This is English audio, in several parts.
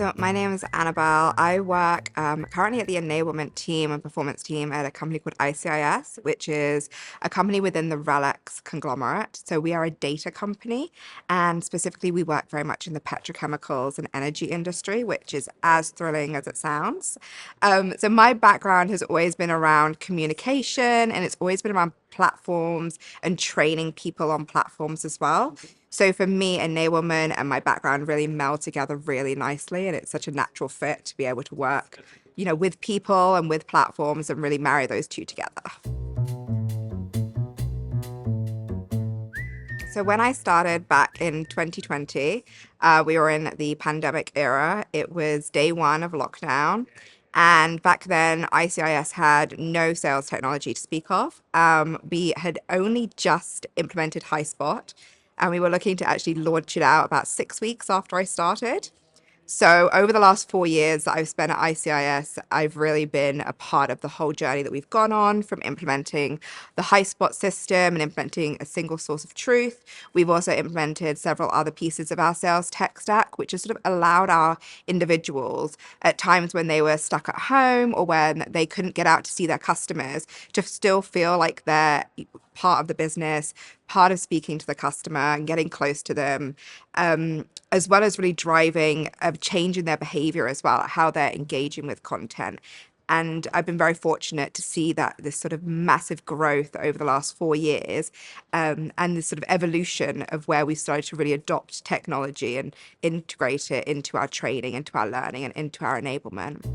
So my name is Annabel. I work currently at the enablement team and performance team at a company called ICIS, which is a company within the RELX conglomerate. So we are a data company, and specifically we work very much in the petrochemicals and energy industry, which is as thrilling as it sounds. So my background has always been around communication, and it's always been around platforms and training people on platforms as well. So for me, enablement and my background really meld together really nicely, and it's such a natural fit to be able to work, with people and with platforms and really marry those two together. So when I started back in 2020, we were in the pandemic era. It was day one of lockdown. And back then, ICIS had no sales technology to speak of. We had only just implemented Highspot, and we were looking to actually launch it out about 6 weeks after I started. So over the last 4 years that I've spent at ICIS, I've really been a part of the whole journey that we've gone on, from implementing the Highspot system and implementing a single source of truth. We've also implemented several other pieces of our sales tech stack, which has sort of allowed our individuals at times when they were stuck at home or when they couldn't get out to see their customers to still feel like they're part of the business, part of speaking to the customer and getting close to them, as well as really driving a change in their behavior as well, how they're engaging with content. And I've been very fortunate to see that this sort of massive growth over the last 4 years, and this sort of evolution of where we started to really adopt technology and integrate it into our training, into our learning, and into our enablement.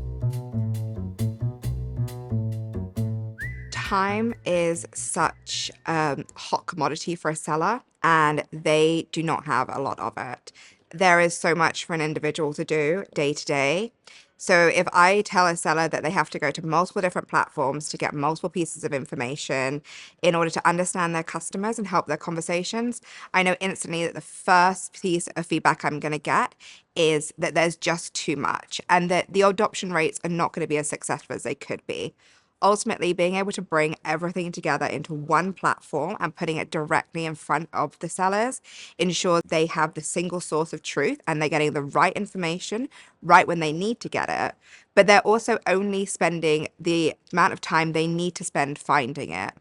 Time is such a hot commodity for a seller, and they do not have a lot of it. There is so much for an individual to do day to day. So if I tell a seller that they have to go to multiple different platforms to get multiple pieces of information in order to understand their customers and help their conversations, I know instantly that the first piece of feedback I'm going to get is that there's just too much and that the adoption rates are not going to be as successful as they could be. Ultimately, being able to bring everything together into one platform and putting it directly in front of the sellers ensures they have the single source of truth and they're getting the right information right when they need to get it. But they're also only spending the amount of time they need to spend finding it.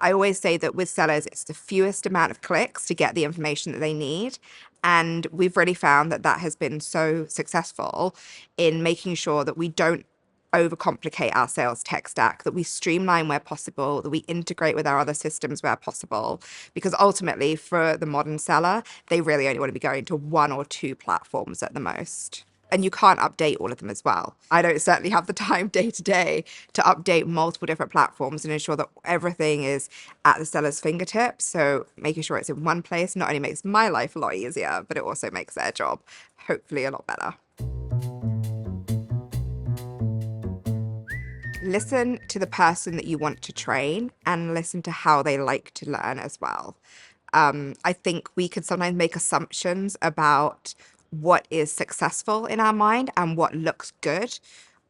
I always say that with sellers, it's the fewest amount of clicks to get the information that they need. And we've really found that that has been so successful in making sure that we don't overcomplicate our sales tech stack, that we streamline where possible, that we integrate with our other systems where possible. Because ultimately, for the modern seller, they really only want to be going to one or two platforms at the most. And you can't update all of them as well. I don't certainly have the time day to day to update multiple different platforms and ensure that everything is at the seller's fingertips. So making sure it's in one place not only makes my life a lot easier, but it also makes their job hopefully a lot better. Listen to the person that you want to train and listen to how they like to learn as well. I think we can sometimes make assumptions about what is successful in our mind and what looks good.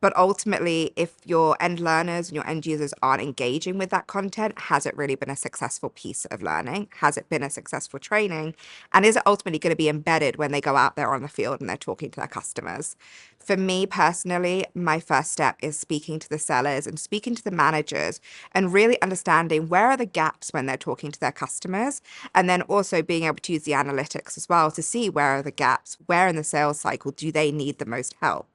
But ultimately, if your end learners and your end users aren't engaging with that content, has it really been a successful piece of learning? Has it been a successful training? And is it ultimately going to be embedded when they go out there on the field and they're talking to their customers? For me personally, my first step is speaking to the sellers and speaking to the managers and really understanding where are the gaps when they're talking to their customers. And then also being able to use the analytics as well to see where are the gaps, where in the sales cycle do they need the most help.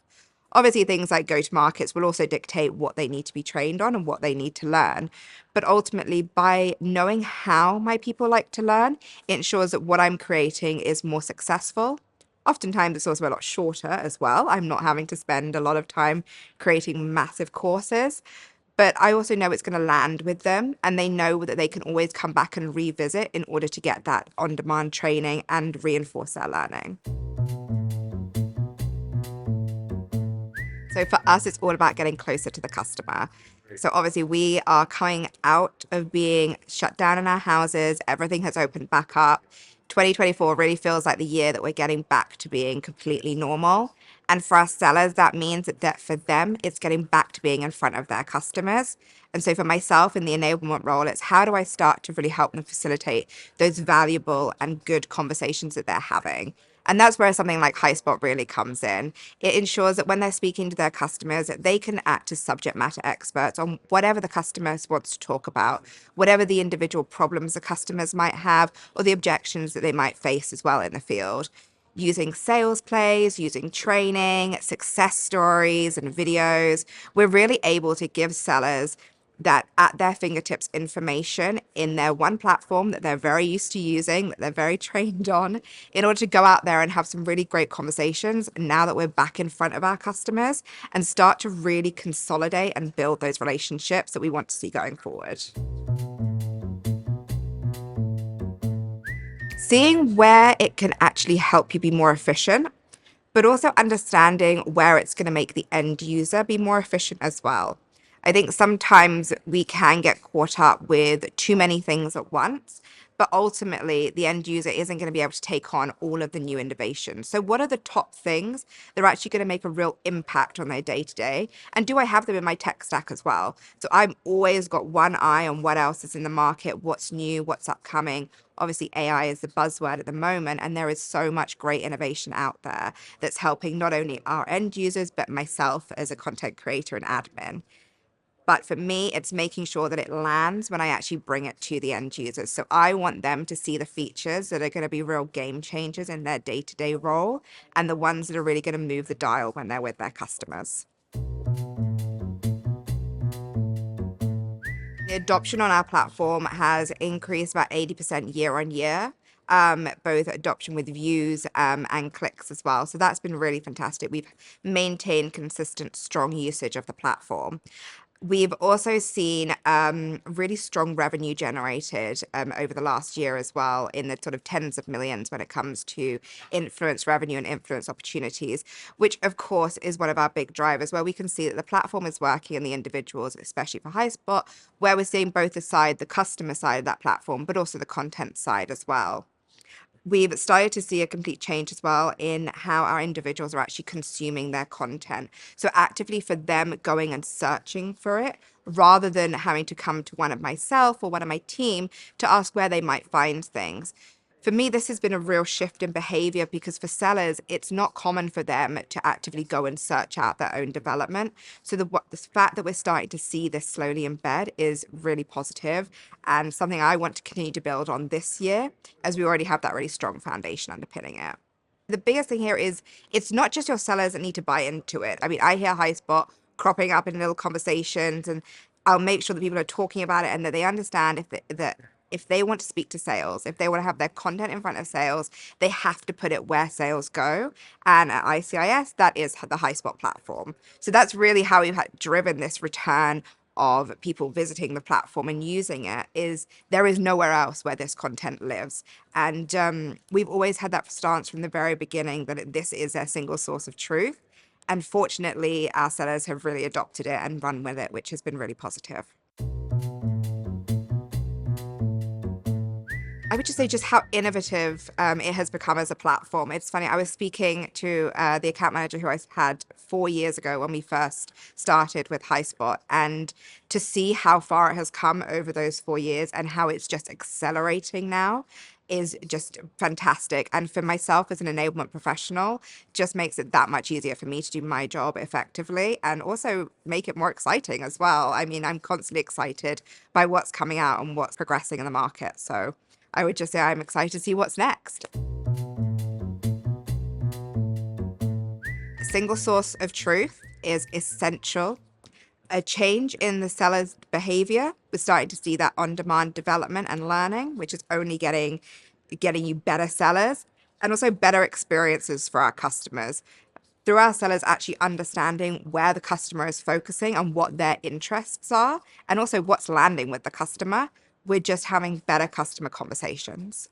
Obviously, things like go-to-markets will also dictate what they need to be trained on and what they need to learn. But ultimately, by knowing how my people like to learn, it ensures that what I'm creating is more successful. Oftentimes, it's also a lot shorter as well. I'm not having to spend a lot of time creating massive courses. But I also know it's going to land with them, and they know that they can always come back and revisit in order to get that on-demand training and reinforce their learning. So for us, it's all about getting closer to the customer. So obviously we are coming out of being shut down in our houses. Everything has opened back up. 2024 really feels like the year that we're getting back to being completely normal. And for our sellers, that means that for them, it's getting back to being in front of their customers. And so for myself in the enablement role, it's how do I start to really help them facilitate those valuable and good conversations that they're having? And that's where something like Highspot really comes in. It ensures that when they're speaking to their customers, they can act as subject matter experts on whatever the customers wants to talk about, whatever the individual problems the customers might have, or the objections that they might face as well in the field. Using sales plays, using training, success stories, and videos, we're really able to give sellers that at their fingertips information in their one platform that they're very used to using, that they're very trained on, in order to go out there and have some really great conversations now that we're back in front of our customers and start to really consolidate and build those relationships that we want to see going forward. Seeing where it can actually help you be more efficient, but also understanding where it's going to make the end user be more efficient as well. I think sometimes we can get caught up with too many things at once, but ultimately the end user isn't going to be able to take on all of the new innovations. So, what are the top things that are actually going to make a real impact on their day to day? And do I have them in my tech stack as well? So, I've always got one eye on what else is in the market, what's new, what's upcoming. Obviously, AI is the buzzword at the moment, and there is so much great innovation out there that's helping not only our end users, but myself as a content creator and admin. But for me, it's making sure that it lands when I actually bring it to the end users. So I want them to see the features that are going to be real game changers in their day to day role and the ones that are really going to move the dial when they're with their customers. The adoption on our platform has increased about 80% year on year, both adoption with views and clicks as well. So that's been really fantastic. We've maintained consistent, strong usage of the platform. We've also seen really strong revenue generated over the last year as well, in the sort of tens of millions when it comes to influence revenue and influence opportunities, which of course is one of our big drivers, where we can see that the platform is working and the individuals, especially for Highspot, where we're seeing both the customer side of that platform, but also the content side as well. We've started to see a complete change as well in how our individuals are actually consuming their content. So actively for them going and searching for it rather than having to come to one of myself or one of my team to ask where they might find things. For me, this has been a real shift in behavior because for sellers, it's not common for them to actively go and search out their own development. So the fact that we're starting to see this slowly embed is really positive and something I want to continue to build on this year, as we already have that really strong foundation underpinning it. The biggest thing here is it's not just your sellers that need to buy into it. I mean, I hear Highspot cropping up in little conversations, and I'll make sure that people are talking about it and that they understand that if they want to speak to sales, if they want to have their content in front of sales, they have to put it where sales go. And at ICIS, that is the Highspot platform. So that's really how we've driven this return of people visiting the platform and using it. Is there is nowhere else where this content lives. And we've always had that stance from the very beginning that this is their single source of truth. And fortunately, our sellers have really adopted it and run with it, which has been really positive. I would just say just how innovative it has become as a platform. It's funny, I was speaking to the account manager who I had 4 years ago when we first started with Highspot, and to see how far it has come over those 4 years and how it's just accelerating now is just fantastic. And for myself as an enablement professional, just makes it that much easier for me to do my job effectively and also make it more exciting as well. I mean, I'm constantly excited by what's coming out and what's progressing in the market. So I would just say I'm excited to see what's next. A single source of truth is essential. A change in the seller's behavior. We're starting to see that on-demand development and learning, which is only getting you better sellers and also better experiences for our customers. Through our sellers actually understanding where the customer is focusing and what their interests are, and also what's landing with the customer, we're just having better customer conversations.